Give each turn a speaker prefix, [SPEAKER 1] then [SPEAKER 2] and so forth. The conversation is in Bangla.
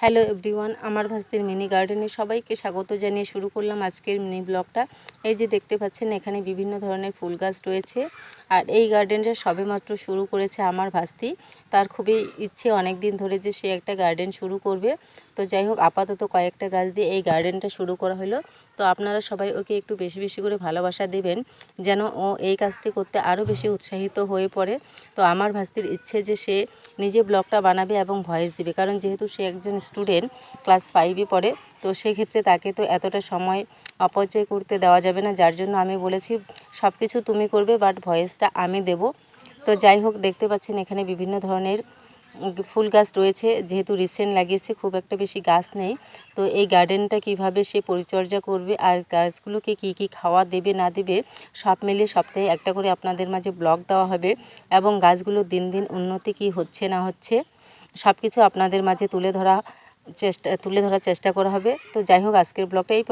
[SPEAKER 1] হ্যালো এভরিওয়ান, আমার ভাস্তির মিনি গার্ডেনে সবাইকে স্বাগত জানিয়ে শুরু করলাম আজকের মিনি ব্লগটা। এই যে দেখতে পাচ্ছেন এখানে বিভিন্ন ধরনের ফুল গাছ রয়েছে। আর এই গার্ডেনটা সবেমাত্র শুরু করেছে আমার ভাস্তি। তার খুবই ইচ্ছে অনেক দিন ধরে যে সে একটা গার্ডেন শুরু করবে। তো যাই হোক, আপাতত কয়েকটা গাছ দিয়ে এই গার্ডেনটা শুরু করা হলো। তো আপনারা সবাই ওকে একটু বেশি বেশি করে ভালোবাসা দেবেন, যেন ও এই কাজটি করতে আরও বেশি উৎসাহিত হয়ে পড়ে। তো আমার ভাস্তির ইচ্ছে যে সে নিজে ব্লগটা বানাবে এবং ভয়েস দিবে, কারণ যেহেতু সে একজন স্টুডেন্ট, ক্লাস 5-এ পড়ে। তো সেক্ষেত্রে তাকে তো এতটা সময় অপচয় করতে দেওয়া যাবে না, যার জন্য আমি বলেছি সব কিছু তুমি করবে, বাট ভয়েসটা আমি দেব। তো যাই হোক, দেখতে পাচ্ছেন এখানে বিভিন্ন ধরনের ফুল গাছ রয়েছে। যেহেতু রিসেন্ট লাগিয়েছে, খুব একটা বেশি গাছ নেই। তো এই গার্ডেনটা কিভাবে সে পরিচর্যা করবে আর গাছগুলোকে কি কি খাওয়া দেবে না দেবে, সব মিলিয়ে সপ্তাহে একটা করে আপনাদের মাঝে ব্লগ দেওয়া হবে। এবং গাছগুলোর দিন দিন উন্নতি কি হচ্ছে না হচ্ছে সব কিছু আপনাদের মাঝে তুলে ধরার চেষ্টা করা হবে। তো যাই হোক, আজকের ব্লগটা এই